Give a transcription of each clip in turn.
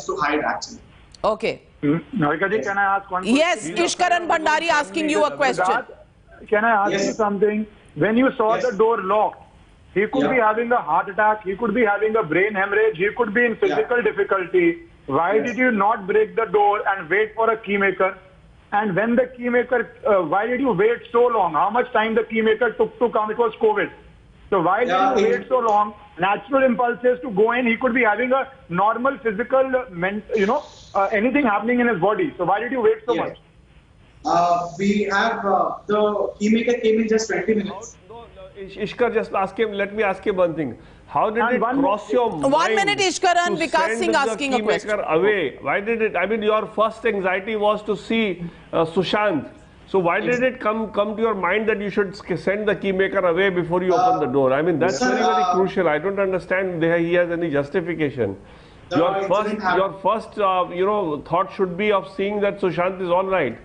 to hide actually. Okay. Nagarji, can I ask one question? Yes, Ishkaran Bhandari asking you a question. Can I ask you something? When you saw the door locked, he could be having a heart attack, he could be having a brain hemorrhage, he could be in physical difficulty. Why did you not break the door and wait for a key maker? And when the key maker, why did you wait so long? How much time the key maker took to come? It was COVID. So why did you wait so long? Natural impulses to go in. He could be having a normal physical, anything happening in his body. So why did you wait so much? We have the key maker came in just 20 minutes. Ishkar, just ask him. Let me ask him one thing. How did it cross your mind? 1 minute, Ishkaran. Vikas Singh asking a question. Away. Why did it? I mean, your first anxiety was to see Sushant. So why did it come to your mind that you should send the key maker away before you open the door? I mean, that's very crucial. I don't understand he has any justification. Your first thought should be of seeing that Sushant is all right.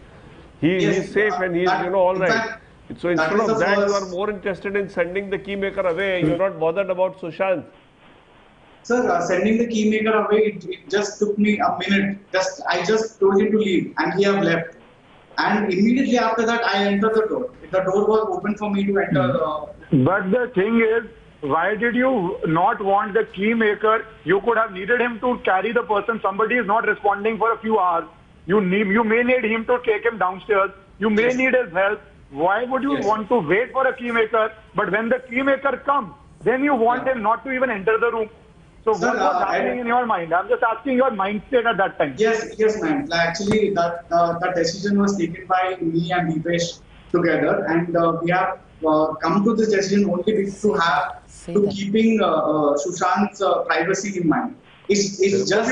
He's safe and he's all right. So instead of that, you are more interested in sending the key maker away. You're not bothered about Sushant. Sir, sending the key maker away, it just took me a minute. I just told him to leave and he have left. And immediately after that, I entered the door. The door was open for me to enter. But the thing is, why did you not want the key maker? You could have needed him to carry the person. Somebody is not responding for a few hours. You may need him to take him downstairs. You may need his help. Why would you want to wait for a key maker? But when the key maker comes, then you want him not to even enter the room. So what was happening in your mind? I'm just asking your mindset at that time. Yes, ma'am. Actually, that decision was taken by me and Deepesh together, and we have come to this decision only to keeping Sushant's privacy in mind. It's just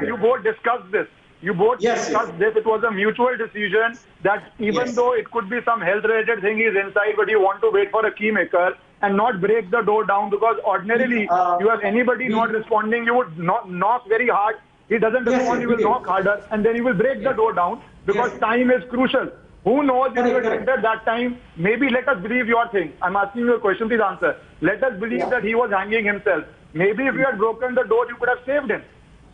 you both discussed this. You both discussed this. It was a mutual decision that even though it could be some health-related thing is inside, but you want to wait for a key maker and not break the door down, because ordinarily you have anybody not responding, you would knock very hard. He doesn't respond, you will knock harder, and then you will break the door down, because time is crucial. Who knows if you had entered that time? Maybe let us believe your thing. I'm asking you a question, please answer. Let us believe that he was hanging himself. Maybe if you had broken the door, you could have saved him.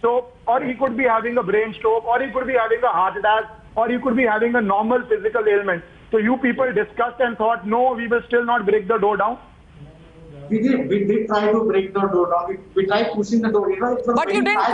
So, or he could be having a brain stroke, or he could be having a heart attack, or he could be having a normal physical ailment. So you people discussed and thought, no, we will still not break the door down. We did try to break the door down. We tried pushing the door. But you didn't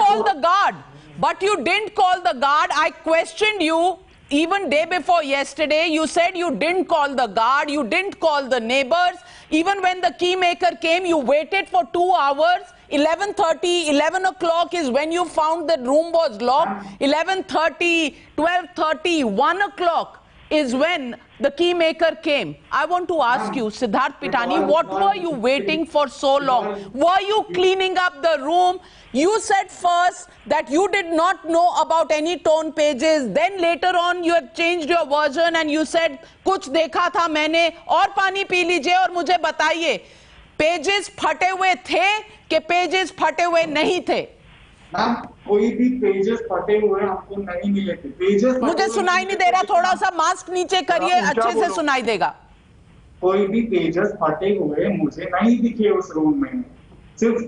call the guard. I questioned you even day before yesterday. You said you didn't call the guard. You didn't call the neighbors. Even when the key maker came, you waited for 2 hours. 11:30, 11 o'clock is when you found the room was locked. 11:30, 12:30, 1 o'clock is when the key maker came. I want to ask you, Siddharth Pitani, what were you waiting for so long? Were you cleaning up the room? You said first that you did not know about any torn pages. Then later on you have changed your version and you said, कुछ देखा था मैंने, और पानी P लीजिए और मुझे बताइए, पेजेस फटे हुए थे कि पेजेस फटे हुए नहीं थे? मैम, कोई भी पेजेस फटे हुए हमको नहीं मिले थे. पेजेस मुझे सुनाई नहीं दे रहा, थोड़ा सा मास्क नीचे करिए, अच्छे से सुनाई देगा. कोई भी पेजेस फटे हुए मुझे नहीं दिखे उस रूम में. सिर्फ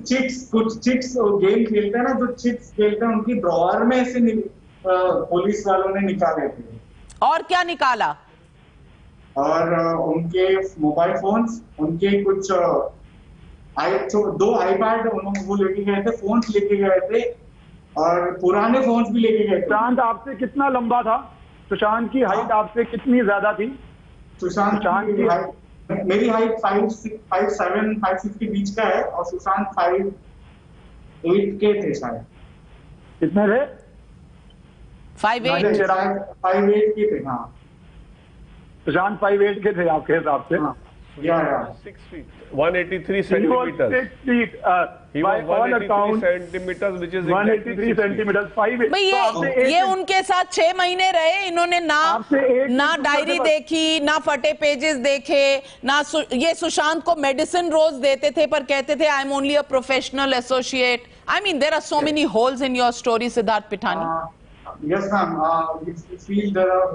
कुछ चिट्स गेम खेलते हैं ना, जो चिट्स खेलते हैं उनकी ड्रॉअर में से पुलिस वालों ने निकाले थे. और क्या निकाला? और उनके मोबाइल फोन्स, उनके कुछ 2 आईपैड वो लेके गए थे, फोन्स लेके गए थे, और पुराने फोन्स भी लेके गए थे. सुशांत आपसे कितना लंबा था? सुशांत की हाइट आपसे कितनी ज्यादा थी? सुशांत की हाइट, मेरी हाइट 5'7", 5'6" के बीच का है, और सुशांत 5'8" के थे शायद. कितने थे? 5'8" के थे. हाँ, सुशांत 5'8" के थे आपके हिसाब से? 6 feet, 183 centimeters. 6 feet. He was 183 centimeters, which is 183 centimeters. 5'8". भाई ये उनके साथ 6 महीने रहे. इन्होंने ना डायरी देखी, ना फटे पेजेस देखे, ना ये सुशांत को मेडिसिन रोज देते थे पर कहते थे I am only a professional associate. I mean, there are so many holes in your story, Siddharth Pitani. Yes, ma'am. We feel there are